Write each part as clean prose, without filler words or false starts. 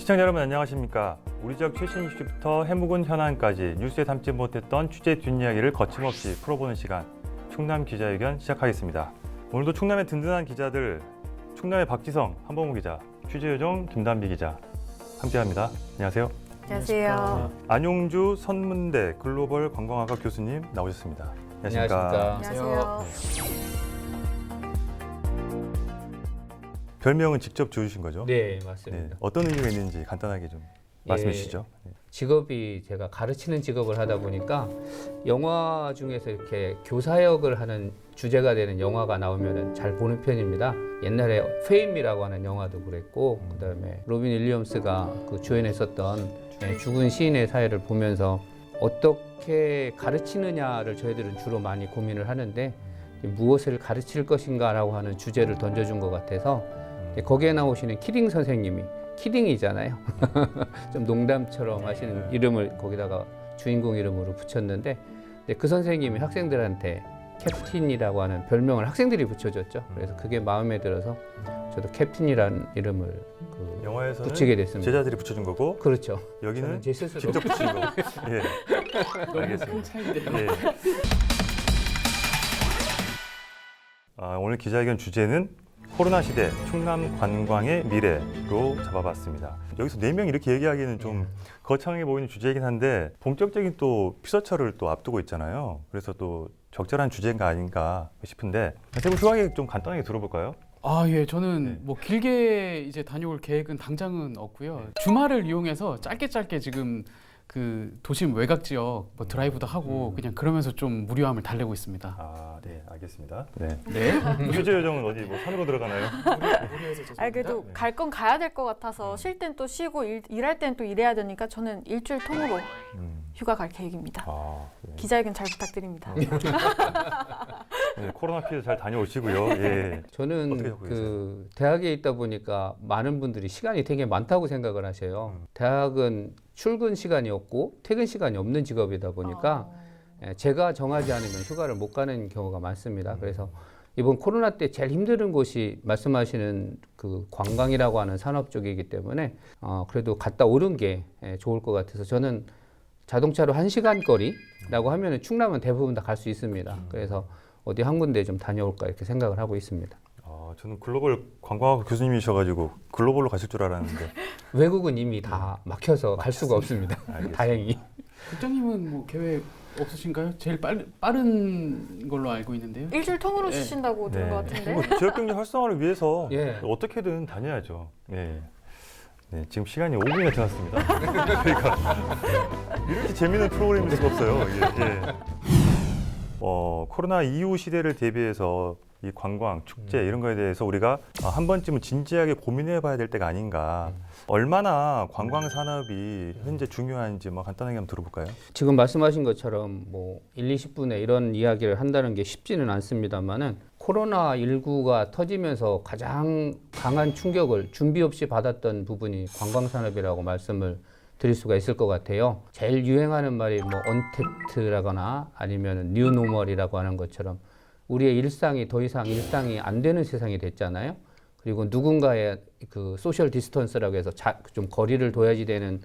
시청자 여러분 안녕하십니까. 우리 지역 최신 이슈부터 해묵은 현안까지 뉴스에 담지 못했던 취재 뒷이야기를 거침없이 풀어보는 시간, 충남 기자회견 시작하겠습니다. 오늘도 충남의 든든한 기자들, 충남의 박지성 한범우 기자, 취재요정 김단비 기자 함께합니다. 안녕하세요. 안녕하세요. 안용주 선문대 글로벌 관광학과 교수님 나오셨습니다. 안녕하십니까. 안녕하세요. 별명은 직접 지어주신 거죠? 네, 맞습니다. 네. 어떤 의미가 있는지 간단하게 좀 말씀해 주시죠. 네. 직업이 제가 가르치는 직업을 하다 보니까 영화 중에서 이렇게 교사역을 하는 주제가 되는 영화가 나오면 잘 보는 편입니다. 옛날에 페임이라고 하는 영화도 그랬고, 그다음에 로빈 윌리엄스가 그 주연했었던 죽은 시인의 사회를 보면서 어떻게 가르치느냐를 저희들은 주로 많이 고민을 하는데, 무엇을 가르칠 것인가라고 하는 주제를 던져준 것 같아서 거기에 나오시는 키딩 선생님이 키딩이잖아요. 좀 농담처럼 하시는 이름을 거기다가 주인공 이름으로 붙였는데, 그 선생님이 학생들한테 캡틴이라고 하는 별명을 학생들이 붙여줬죠. 그래서 그게 마음에 들어서 저도 캡틴이라는 이름을 영화에서는 붙이게 됐습니다. 제자들이 붙여준 거고, 그렇죠. 여기는 제 스스로 직접 붙인 거고. 예. 너무 큰 차이인데요. 예. 오늘 기자회견 주제는 코로나 시대 충남 관광의 미래로 잡아봤습니다. 여기서 4명 이렇게 얘기하기는 좀 거창해 보이는 주제이긴 한데 본격적인 또 피서철을 또 앞두고 있잖아요. 그래서 또 적절한 주제가 아닌가 싶은데 세분 휴학에 좀 간단하게 들어볼까요? 예, 저는 네. 뭐 길게 이제 다녀올 계획은 당장은 없고요. 주말을 이용해서 짧게 지금 그 도심 외곽 지역 뭐 드라이브도 하고 그냥 그러면서 좀 무료함을 달래고 있습니다. 네, 알겠습니다. 네. 네. 휴재 요정은 어디 뭐 산으로 들어가나요? 무료해서 죄송합니다. 아니 그래도 네. 갈 건 가야 될 것 같아서 쉴 땐 또 쉬고 일할 땐 또 일해야 되니까 저는 일주일 통으로 휴가 갈 계획입니다. 네. 기자회견 잘 부탁드립니다. 네, 코로나 피해 잘 다녀오시고요. 예. 어떻게 저는 하고 계세요? 그 대학에 있다 보니까 많은 분들이 시간이 되게 많다고 생각을 하세요. 대학은 출근 시간이 없고 퇴근 시간이 없는 직업이다 보니까 제가 정하지 않으면 휴가를 못 가는 경우가 많습니다. 그래서 이번 코로나 때 제일 힘든 곳이 말씀하시는 그 관광이라고 하는 산업 쪽이기 때문에 그래도 갔다 오는 게 좋을 것 같아서 저는 자동차로 1시간 거리라고 하면은 충남은 대부분 다 갈 수 있습니다. 그래서 어디 한 군데 좀 다녀올까 이렇게 생각을 하고 있습니다. 저는 글로벌 관광학 교수님이셔가지고 글로벌로 가실 줄 알았는데 외국은 이미 다 막혀서 갈 수가 없습니다. 알겠습니다. 다행히. 국장님은 뭐 계획 없으신가요? 제일 빠른 걸로 알고 있는데요. 일주일 통으로 네. 쉬신다고 들은 것 같은데. 뭐 지역 경제 활성화를 위해서 예. 어떻게든 다녀야죠. 네. 네, 지금 시간이 5분이나 지났습니다. 그러니까 이렇게 재미있는 프로그램일 수가 없어요. 예. 코로나 이후 시대를 대비해서 이 관광, 축제 이런 거에 대해서 우리가 한 번쯤은 진지하게 고민해 봐야 될 때가 아닌가. 얼마나 관광 산업이 현재 중요한지 뭐 간단하게 한번 들어볼까요? 지금 말씀하신 것처럼 뭐 1, 20분에 이런 이야기를 한다는 게 쉽지는 않습니다만은 코로나19가 터지면서 가장 강한 충격을 준비 없이 받았던 부분이 관광 산업이라고 말씀을 드릴 수가 있을 것 같아요. 제일 유행하는 말이 뭐 언택트라거나 아니면 뉴노멀이라고 하는 것처럼 우리의 일상이 더 이상 일상이 안 되는 세상이 됐잖아요. 그리고 누군가의 그 소셜 디스턴스라고 해서 좀 거리를 둬야지 되는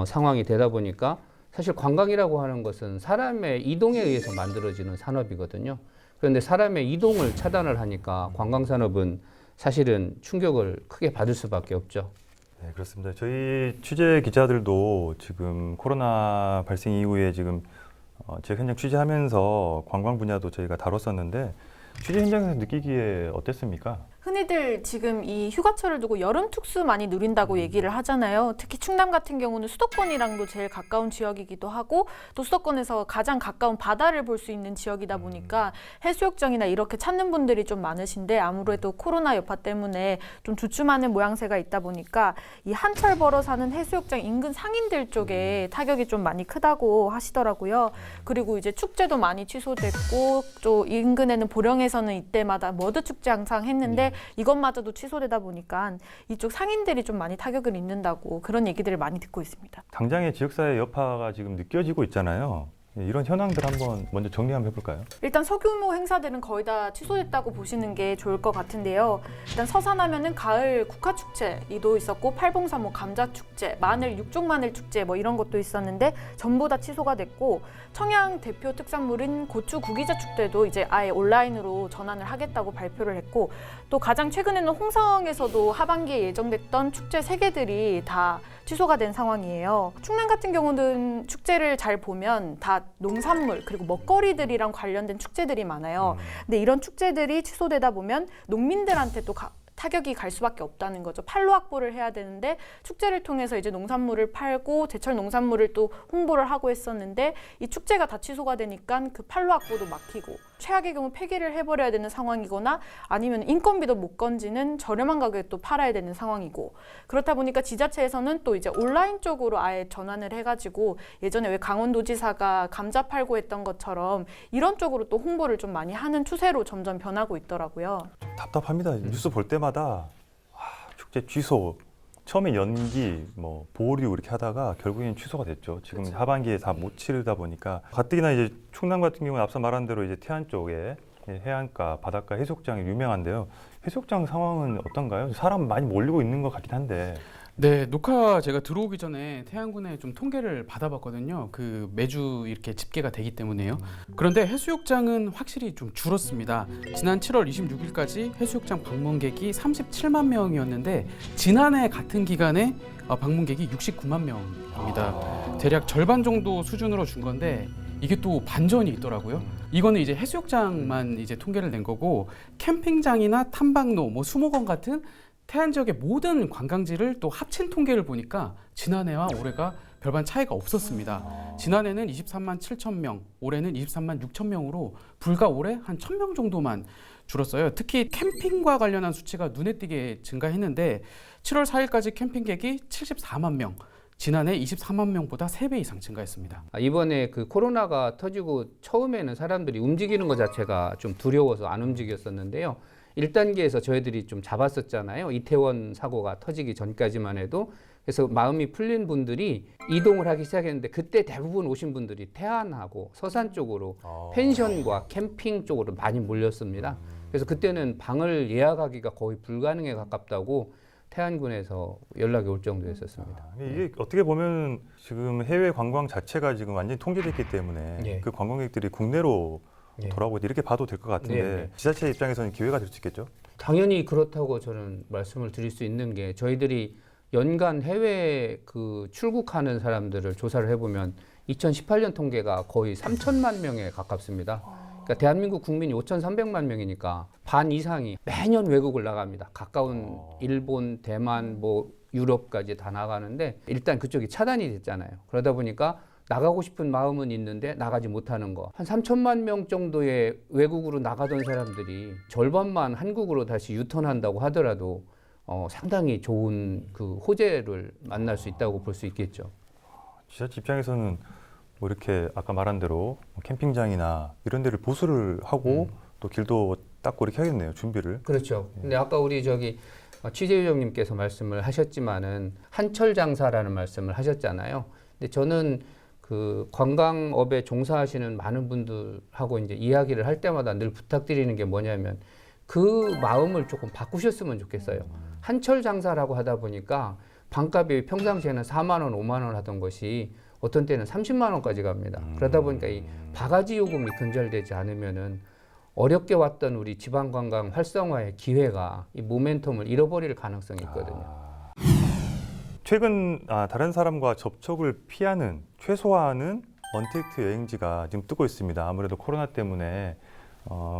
상황이 되다 보니까 사실 관광이라고 하는 것은 사람의 이동에 의해서 만들어지는 산업이거든요. 그런데 사람의 이동을 차단을 하니까 관광 산업은 사실은 충격을 크게 받을 수밖에 없죠. 네, 그렇습니다. 저희 취재 기자들도 지금 코로나 발생 이후에 지금 지역 현장 취재하면서 관광 분야도 저희가 다뤘었는데 취재 현장에서 느끼기에 어땠습니까? 흔히들 지금 이 휴가철을 두고 여름 특수 많이 누린다고 얘기를 하잖아요. 특히 충남 같은 경우는 수도권이랑도 제일 가까운 지역이기도 하고 또 수도권에서 가장 가까운 바다를 볼 수 있는 지역이다 보니까 해수욕장이나 이렇게 찾는 분들이 좀 많으신데 아무래도 코로나 여파 때문에 좀 주춤하는 모양새가 있다 보니까 이 한철 벌어 사는 해수욕장 인근 상인들 쪽에 타격이 좀 많이 크다고 하시더라고요. 그리고 이제 축제도 많이 취소됐고 또 인근에는 보령에서는 이때마다 머드 축제 항상 했는데 이것마저도 취소되다 보니까 이쪽 상인들이 좀 많이 타격을 입는다고 그런 얘기들을 많이 듣고 있습니다. 당장의 지역사회 여파가 지금 느껴지고 있잖아요. 이런 현황들 한번 먼저 정리 한번 해볼까요? 일단 소규모 행사들은 거의 다 취소됐다고 보시는 게 좋을 것 같은데요. 일단 서산하면은 가을 국화축제도 있었고 팔봉사모 감자축제, 마늘 육종마늘 축제 뭐 이런 것도 있었는데 전부 다 취소가 됐고 청양 대표 특산물인 고추 구기자 축제도 이제 아예 온라인으로 전환을 하겠다고 발표를 했고 또 가장 최근에는 홍성에서도 하반기에 예정됐던 축제 3개들이 다 취소가 된 상황이에요. 충남 같은 경우는 축제를 잘 보면 다 농산물 그리고 먹거리들이랑 관련된 축제들이 많아요. 근데 이런 축제들이 취소되다 보면 농민들한테 또 타격이 갈 수밖에 없다는 거죠. 판로 확보를 해야 되는데 축제를 통해서 이제 농산물을 팔고 제철 농산물을 또 홍보를 하고 했었는데 이 축제가 다 취소가 되니까 그 판로 확보도 막히고 최악의 경우 폐기를 해버려야 되는 상황이거나 아니면 인건비도 못 건지는 저렴한 가격에 또 팔아야 되는 상황이고 그렇다 보니까 지자체에서는 또 이제 온라인 쪽으로 아예 전환을 해가지고 예전에 왜 강원도지사가 감자 팔고 했던 것처럼 이런 쪽으로 또 홍보를 좀 많이 하는 추세로 점점 변하고 있더라고요. 답답합니다. 뉴스 볼 때마다 축제 취소, 처음에 연기, 뭐 보류 이렇게 하다가 결국엔 취소가 됐죠. 지금 그렇죠. 하반기에 다 못 치르다 보니까 가뜩이나 이제 충남 같은 경우는 앞서 말한 대로 이제 태안 쪽에 해안가, 바닷가 해수욕장이 유명한데요. 해수욕장 상황은 어떤가요? 사람 많이 몰리고 있는 것 같긴 한데. 네, 녹화 제가 들어오기 전에 태안군에 좀 통계를 받아봤거든요. 그 매주 이렇게 집계가 되기 때문에요. 그런데 해수욕장은 확실히 좀 줄었습니다. 지난 7월 26일까지 해수욕장 방문객이 37만 명이었는데 지난해 같은 기간에 방문객이 69만 명입니다. 대략 절반 정도 수준으로 준 건데 이게 또 반전이 있더라고요. 이거는 이제 해수욕장만 이제 통계를 낸 거고 캠핑장이나 탐방로, 뭐 수목원 같은 태안 지역의 모든 관광지를 또 합친 통계를 보니까 지난해와 올해가 별반 차이가 없었습니다. 지난해는 23만 7천 명, 올해는 23만 6천 명으로 불과 올해 한 1,000명 정도만 줄었어요. 특히 캠핑과 관련한 수치가 눈에 띄게 증가했는데 7월 4일까지 캠핑객이 74만 명, 지난해 24만 명보다 3배 이상 증가했습니다. 이번에 그 코로나가 터지고 처음에는 사람들이 움직이는 것 자체가 좀 두려워서 안 움직였었는데요. 1단계에서 저희들이 좀 잡았었잖아요. 이태원 사고가 터지기 전까지만 해도. 그래서 마음이 풀린 분들이 이동을 하기 시작했는데 그때 대부분 오신 분들이 태안하고 서산 쪽으로 펜션과 캠핑 쪽으로 많이 몰렸습니다. 그래서 그때는 방을 예약하기가 거의 불가능에 가깝다고 태안군에서 연락이 올 정도였었습니다. 이게 어떻게 보면 지금 해외 관광 자체가 지금 완전히 통제됐기 때문에 네. 그 관광객들이 국내로 네. 돌아오고 이렇게 봐도 될 것 같은데 네. 지자체 입장에서는 기회가 될 수 있겠죠? 당연히 그렇다고 저는 말씀을 드릴 수 있는 게 저희들이 연간 해외 그 출국하는 사람들을 조사를 해보면 2018년 통계가 거의 3천만 명에 가깝습니다. 그러니까 대한민국 국민이 5,300만 명이니까 반 이상이 매년 외국을 나갑니다. 가까운 일본, 대만, 뭐 유럽까지 다 나가는데 일단 그쪽이 차단이 됐잖아요. 그러다 보니까 나가고 싶은 마음은 있는데 나가지 못하는 거. 한 3천만 명 정도의 외국으로 나가던 사람들이 절반만 한국으로 다시 유턴한다고 하더라도 상당히 좋은 그 호재를 만날 수 있다고 볼 수 있겠죠. 지자체 입장에서는 뭐 이렇게 아까 말한 대로 캠핑장이나 이런 데를 보수를 하고 또 길도 닦고 이렇게 하겠네요. 준비를. 그렇죠. 근데 아까 우리 취재위원님께서 말씀을 하셨지만은 한철 장사라는 말씀을 하셨잖아요. 근데 저는 그 관광업에 종사하시는 많은 분들하고 이제 이야기를 할 때마다 늘 부탁드리는 게 뭐냐면 그 마음을 조금 바꾸셨으면 좋겠어요. 한철 장사라고 하다 보니까 방값이 평상시에는 4만 원, 5만 원 하던 것이 어떤 때는 30만 원까지 갑니다. 그러다 보니까 이 바가지 요금이 근절되지 않으면은 어렵게 왔던 우리 지방 관광 활성화의 기회가 이 모멘텀을 잃어버릴 가능성이 있거든요. 최근 다른 사람과 접촉을 피하는 최소화하는 언택트 여행지가 지금 뜨고 있습니다. 아무래도 코로나 때문에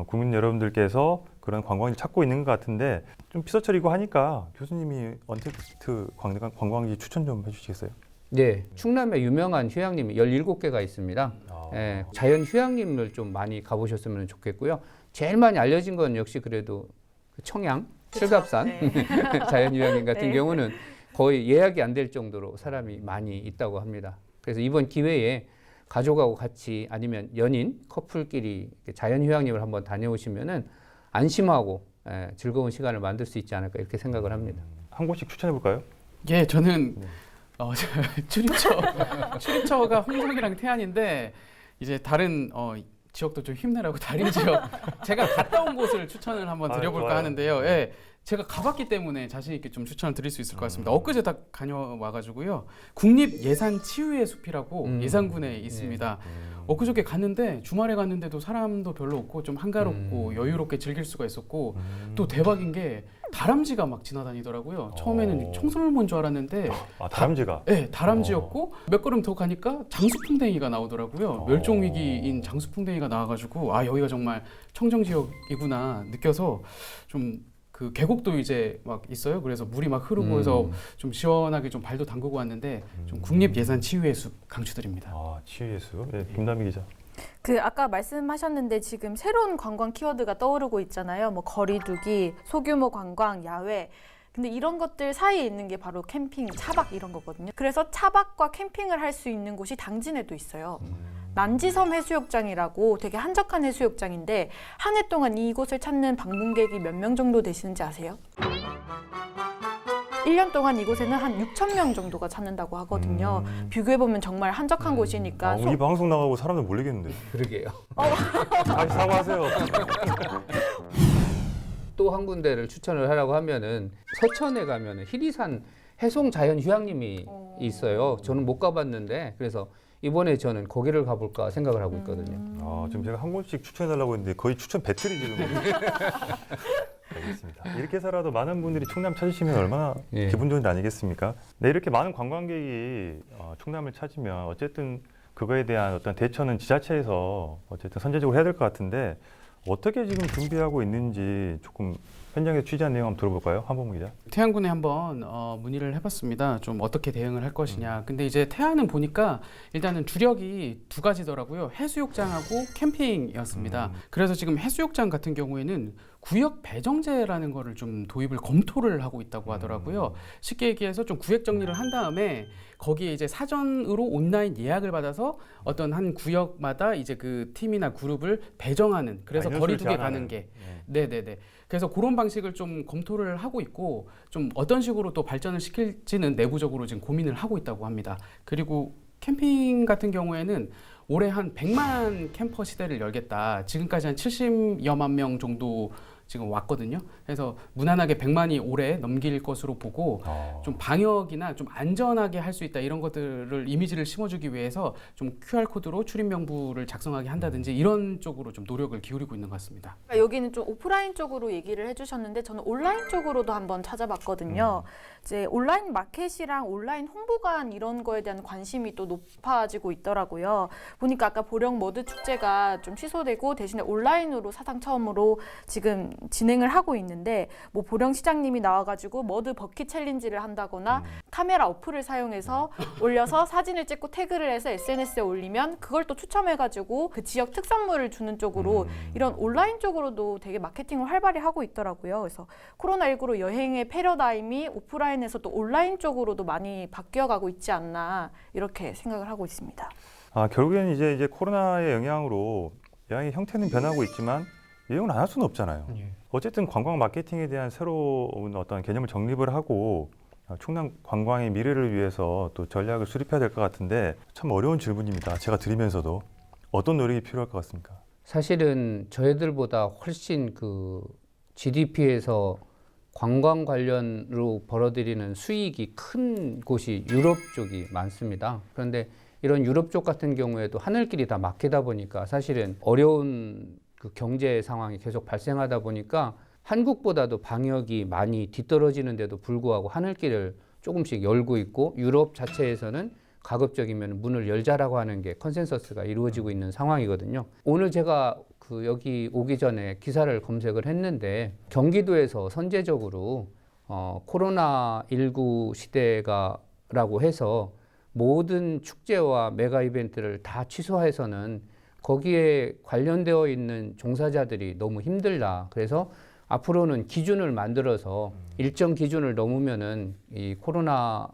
국민 여러분들께서 그런 관광지 찾고 있는 것 같은데 좀 피서철이고 하니까 교수님이 언택트 관광지 추천 좀 해주시겠어요? 네, 충남에 유명한 휴양림이 17개가 있습니다. 예, 자연 휴양림을 좀 많이 가보셨으면 좋겠고요. 제일 많이 알려진 건 역시 그래도 그 청양, 칠갑산 자연 휴양림 같은 경우는 거의 예약이 안 될 정도로 사람이 많이 있다고 합니다. 그래서 이번 기회에 가족하고 같이 아니면 연인, 커플끼리 자연 휴양림을 한번 다녀오시면은 안심하고 즐거운 시간을 만들 수 있지 않을까 이렇게 생각을 합니다. 한 곳씩 추천해 볼까요? 예, 저는 출입처가 홍성이랑 태안인데 이제 다른 지역도 좀 힘내라고 다른 지역 제가 갔다 온 곳을 추천을 한번 드려볼까 좋아요. 하는데요. 예. 제가 가봤기 때문에 자신 있게 좀 추천을 드릴 수 있을 것 같습니다. 엊그제 다 다녀와가지고요. 국립예산치유의 숲이라고 예산군에 있습니다. 엊그저께 갔는데 주말에 갔는데도 사람도 별로 없고 좀 한가롭고 여유롭게 즐길 수가 있었고 또 대박인 게 다람쥐가 막 지나다니더라고요. 처음에는 청설모인 줄 알았는데 다람쥐가. 네, 다람쥐였고 몇 걸음 더 가니까 장수풍뎅이가 나오더라고요. 멸종 위기인 장수풍뎅이가 나와가지고 아 여기가 정말 청정 지역이구나 느껴서 좀 그 계곡도 이제 막 있어요. 그래서 물이 막 흐르고 해서 좀 시원하게 좀 발도 담그고 왔는데 좀 국립예산치유의 숲 강추드립니다. 치유의 숲. 네, 김남희 기자. 그 아까 말씀하셨는데 지금 새로운 관광 키워드가 떠오르고 있잖아요. 뭐 거리두기, 소규모 관광, 야외. 근데 이런 것들 사이에 있는 게 바로 캠핑, 차박 이런 거거든요. 그래서 차박과 캠핑을 할 수 있는 곳이 당진에도 있어요. 난지섬 해수욕장이라고 되게 한적한 해수욕장인데 한 해 동안 이곳을 찾는 방문객이 몇 명 정도 되시는지 아세요? 1년 동안 이곳에는 한 6천 명 정도가 찾는다고 하거든요. 비교해보면 정말 한적한 곳이니까 이 방송 나가고 사람들 몰리겠는데. 그러게요. 다시 사과하세요. 또 한 군데를 추천을 하라고 하면은 서천에 가면은 희리산 해송 자연 휴양림이 있어요. 저는 못 가봤는데 그래서 이번에 저는 거기를 가볼까 생각을 하고 있거든요. 지금 제가 한 곳씩 추천해달라고 했는데 거의 추천 배틀이 지금. 알겠습니다. 이렇게 해서라도 많은 분들이 충남 찾으시면 얼마나 예. 기분 좋은 일 아니겠습니까? 네, 이렇게 많은 관광객이 충남을 찾으면 어쨌든 그거에 대한 어떤 대처는 지자체에서 어쨌든 선제적으로 해야 될 것 같은데 어떻게 지금 준비하고 있는지 조금 현장에서 취재한 내용 한번 들어볼까요? 한범 기자. 태안군에 한번 문의를 해봤습니다. 좀 어떻게 대응을 할 것이냐. 근데 이제 태안은 보니까 일단은 주력이 두 가지더라고요. 해수욕장하고 캠핑이었습니다. 그래서 지금 해수욕장 같은 경우에는 구역 배정제라는 거를 좀 도입을 검토를 하고 있다고 하더라고요. 쉽게 얘기해서 좀 구획 정리를 한 다음에 거기에 이제 사전으로 온라인 예약을 받아서 어떤 한 구역마다 이제 그 팀이나 그룹을 배정하는 그래서 거리두기 가는 게 네네네. 그래서 그런 방식을 좀 검토를 하고 있고 좀 어떤 식으로 또 발전을 시킬지는 내부적으로 지금 고민을 하고 있다고 합니다. 그리고 캠핑 같은 경우에는 올해 한 100만 캠퍼 시대를 열겠다. 지금까지 한 70여만 명 정도 지금 왔거든요. 그래서 무난하게 100만이 올해 넘길 것으로 보고 좀 방역이나 좀 안전하게 할 수 있다 이런 것들을 이미지를 심어주기 위해서 좀 QR코드로 출입 명부를 작성하게 한다든지 이런 쪽으로 좀 노력을 기울이고 있는 것 같습니다. 여기는 좀 오프라인 쪽으로 얘기를 해주셨는데 저는 온라인 쪽으로도 한번 찾아봤거든요. 이제 온라인 마켓이랑 온라인 홍보관 이런 거에 대한 관심이 또 높아지고 있더라고요. 보니까 아까 보령 머드 축제가 좀 취소되고 대신에 온라인으로 사상 처음으로 지금 진행을 하고 있는데 뭐 보령 시장님이 나와가지고 머드 버킷 챌린지를 한다거나 카메라 어플을 사용해서 올려서 사진을 찍고 태그를 해서 SNS에 올리면 그걸 또 추첨해가지고 그 지역 특산물을 주는 쪽으로 이런 온라인 쪽으로도 되게 마케팅을 활발히 하고 있더라고요. 그래서 코로나19로 여행의 패러다임이 오프라인에서 또 온라인 쪽으로도 많이 바뀌어가고 있지 않나 이렇게 생각을 하고 있습니다. 결국에는 이제 코로나의 영향으로 여행의 형태는 변하고 있지만 이용을 안 할 수는 없잖아요. 어쨌든 관광 마케팅에 대한 새로운 어떤 개념을 정립을 하고 충남 관광의 미래를 위해서 또 전략을 수립해야 될 것 같은데 참 어려운 질문입니다. 제가 드리면서도 어떤 노력이 필요할 것 같습니까? 사실은 저희들보다 훨씬 그 GDP에서 관광 관련으로 벌어들이는 수익이 큰 곳이 유럽 쪽이 많습니다. 그런데 이런 유럽 쪽 같은 경우에도 하늘길이 다 막히다 보니까 사실은 어려운 그 경제 상황이 계속 발생하다 보니까 한국보다도 방역이 많이 뒤떨어지는데도 불구하고 하늘길을 조금씩 열고 있고 유럽 자체에서는 가급적이면 문을 열자라고 하는 게 컨센서스가 이루어지고 있는 상황이거든요. 오늘 제가 그 여기 오기 전에 기사를 검색을 했는데 경기도에서 선제적으로 코로나19 시대가라고 해서 모든 축제와 메가 이벤트를 다 취소해서는 거기에 관련되어 있는 종사자들이 너무 힘들다. 그래서 앞으로는 기준을 만들어서 일정 기준을 넘으면은 이 코로나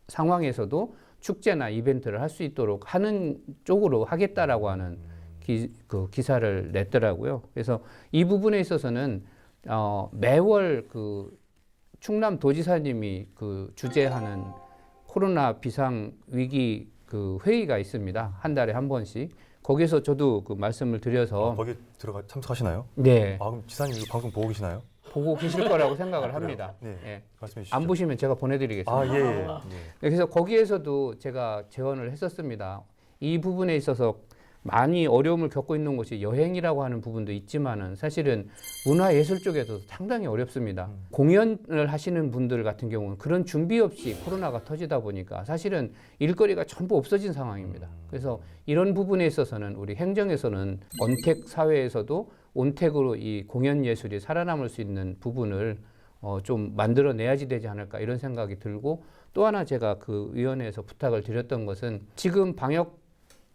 상황에서도 축제나 이벤트를 할 수 있도록 하는 쪽으로 하겠다라고 하는 그 기사를 냈더라고요. 그래서 이 부분에 있어서는 매월 그 충남 도지사님이 그 주재하는 코로나 비상 위기 그 회의가 있습니다. 한 달에 한 번씩. 거기서 저도 그 말씀을 드려서 거기 들어가 참석하시나요? 네, 그럼 지사님 이 방송 보고 계시나요? 보고 계실 거라고 생각을 합니다. 네. 예. 말씀해 주시죠. 안 보시면 제가 보내드리겠습니다. 아, 예, 예. 예. 그래서 거기에서도 제가 제언을 했었습니다. 이 부분에 있어서 많이 어려움을 겪고 있는 곳이 여행이라고 하는 부분도 있지만은 사실은 문화예술 쪽에도 상당히 어렵습니다. 공연을 하시는 분들 같은 경우는 그런 준비 없이 코로나가 터지다 보니까 사실은 일거리가 전부 없어진 상황입니다. 그래서 이런 부분에 있어서는 우리 행정에서는 언택 사회에서도 온택으로 이 공연 예술이 살아남을 수 있는 부분을 좀 만들어내야지 되지 않을까 이런 생각이 들고, 또 하나 제가 그 위원회에서 부탁을 드렸던 것은 지금 방역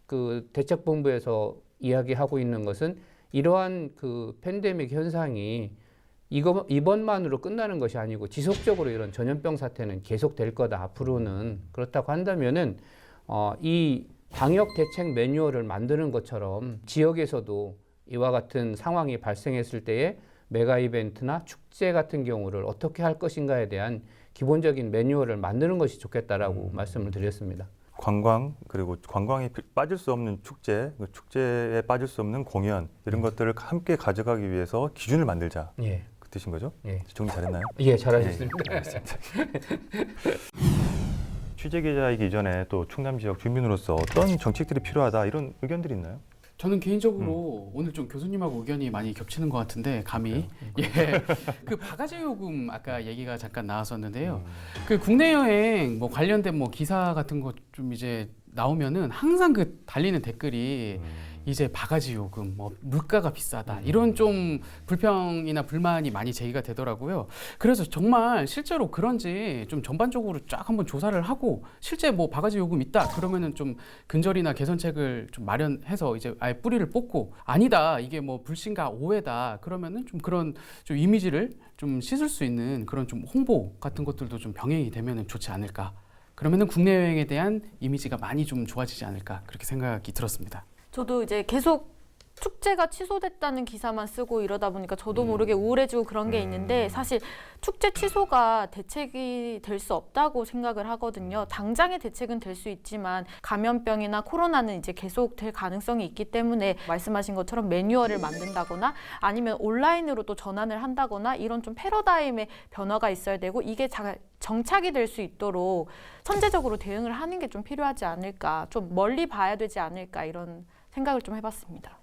그 대책본부에서 이야기하고 있는 것은 이러한 그 팬데믹 현상이 이번만으로 끝나는 것이 아니고 지속적으로 이런 전염병 사태는 계속될 거다 앞으로는. 그렇다고 한다면은 이 방역 대책 매뉴얼을 만드는 것처럼 지역에서도 이와 같은 상황이 발생했을 때에 메가 이벤트나 축제 같은 경우를 어떻게 할 것인가에 대한 기본적인 매뉴얼을 만드는 것이 좋겠다라고 말씀을 드렸습니다. 관광, 그리고 관광에 빠질 수 없는 축제, 그 축제에 빠질 수 없는 공연, 이런 것들을 함께 가져가기 위해서 기준을 만들자. 예. 그 뜻인 거죠? 예. 정리 잘했나요? 예, 잘하셨습니다. 취재 기자이기 이전에 또 충남 지역 주민으로서 어떤 정책들이 필요하다 이런 의견들이 있나요? 저는 개인적으로 오늘 좀 교수님하고 의견이 많이 겹치는 것 같은데 감히 예, 그 바가지 요금 아까 얘기가 잠깐 나왔었는데요. 그 국내 여행 뭐 관련된 뭐 기사 같은 거 좀 이제 나오면은 항상 그 달리는 댓글이 이제 바가지 요금, 뭐 물가가 비싸다 이런 좀 불평이나 불만이 많이 제기가 되더라고요. 그래서 정말 실제로 그런지 좀 전반적으로 쫙 한번 조사를 하고 실제 뭐 바가지 요금 있다 그러면은 좀 근절이나 개선책을 좀 마련해서 이제 아예 뿌리를 뽑고, 아니다 이게 뭐 불신과 오해다 그러면은 좀 그런 좀 이미지를 좀 씻을 수 있는 그런 좀 홍보 같은 것들도 좀 병행이 되면은 좋지 않을까. 그러면은 국내 여행에 대한 이미지가 많이 좀 좋아지지 않을까 그렇게 생각이 들었습니다. 저도 이제 계속 축제가 취소됐다는 기사만 쓰고 이러다 보니까 저도 모르게 우울해지고 그런 게 있는데, 사실 축제 취소가 대책이 될 수 없다고 생각을 하거든요. 당장의 대책은 될 수 있지만 감염병이나 코로나는 이제 계속 될 가능성이 있기 때문에 말씀하신 것처럼 매뉴얼을 만든다거나 아니면 온라인으로 또 전환을 한다거나 이런 좀 패러다임의 변화가 있어야 되고, 이게 잘 정착이 될 수 있도록 선제적으로 대응을 하는 게 좀 필요하지 않을까, 좀 멀리 봐야 되지 않을까 이런 생각을 좀 해봤습니다.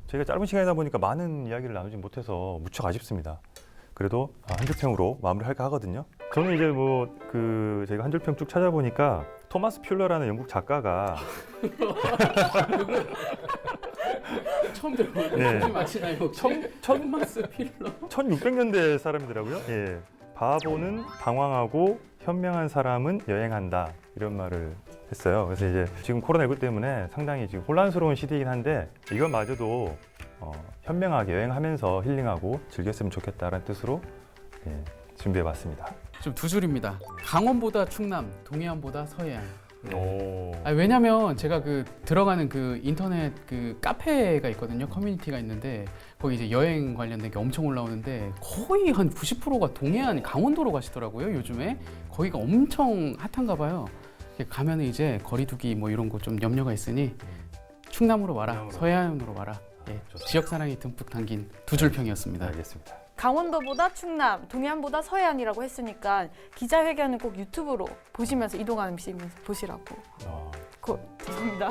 저희가 짧은 시간이다 보니까 많은 이야기를 나누지 못해서 무척 아쉽습니다. 그래도 한 줄평으로 마무리할까 하거든요. 저는 이제 뭐 그 제가 한 줄평 쭉 찾아보니까 토마스 퓰러라는 영국 작가가 처음 들어보는 네. 무슨 맛이나요? 혹시? 토마스 필러. 1600년대 사람이더라고요. 예. 바보는 방황하고 현명한 사람은 여행한다 이런 말을 했어요. 그래서 이제 지금 코로나19 때문에 상당히 지금 혼란스러운 시대이긴 한데 이것마저도 현명하게 여행하면서 힐링하고 즐겼으면 좋겠다라는 뜻으로 준비해봤습니다. 좀 두 줄입니다. 강원보다 충남, 동해안보다 서해안. 오. 왜냐면 제가 그 들어가는 그 인터넷 그 카페가 있거든요. 커뮤니티가 있는데 거기 이제 여행 관련된 게 엄청 올라오는데 거의 한 90%가 동해안, 강원도로 가시더라고요. 요즘에 거기가 엄청 핫한가 봐요. 가면은 이제 거리두기 뭐 이런 거 좀 염려가 있으니 충남으로 와라, 서해안으로 와라. 예, 지역 사랑이 듬뿍 담긴 두 줄 평이었습니다. 알겠습니다. 강원도보다 충남, 동해안보다 서해안이라고 했으니까 기자회견은 꼭 유튜브로 보시면서 이동하시면서 보시라고. 죄송합니다.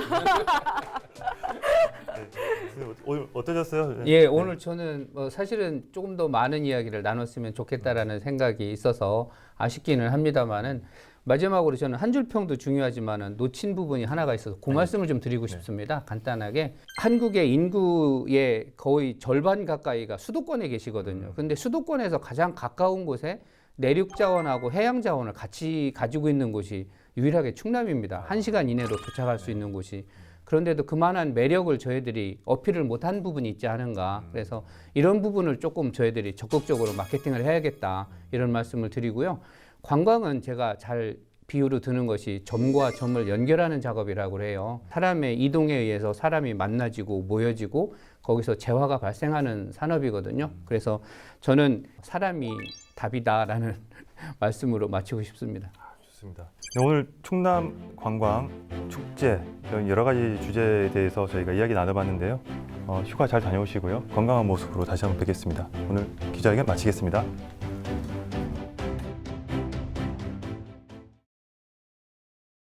오늘 어떠셨어요? 예, 오늘 저는 사실은 조금 더 많은 이야기를 나눴으면 좋겠다라는 생각이 있어서 아쉽기는 합니다만은, 마지막으로 저는 한 줄 평도 중요하지만은 놓친 부분이 하나가 있어서 그 말씀을 좀 드리고 싶습니다. 간단하게 한국의 인구의 거의 절반 가까이가 수도권에 계시거든요. 근데 수도권에서 가장 가까운 곳에 내륙 자원하고 해양 자원을 같이 가지고 있는 곳이 유일하게 충남입니다. 1시간 이내로 도착할 수 있는 곳이. 그런데도 그만한 매력을 저희들이 어필을 못한 부분이 있지 않은가. 그래서 이런 부분을 조금 저희들이 적극적으로 마케팅을 해야겠다 이런 말씀을 드리고요. 관광은 제가 잘 비유로 드는 것이 점과 점을 연결하는 작업이라고 해요. 사람의 이동에 의해서 사람이 만나지고 모여지고 거기서 재화가 발생하는 산업이거든요. 그래서 저는 사람이 답이다라는 말씀으로 마치고 싶습니다. 좋습니다. 네, 오늘 충남 관광 축제 이런 여러 가지 주제에 대해서 저희가 이야기 나눠봤는데요. 휴가 잘 다녀오시고요. 건강한 모습으로 다시 한번 뵙겠습니다. 오늘 기자회견 마치겠습니다.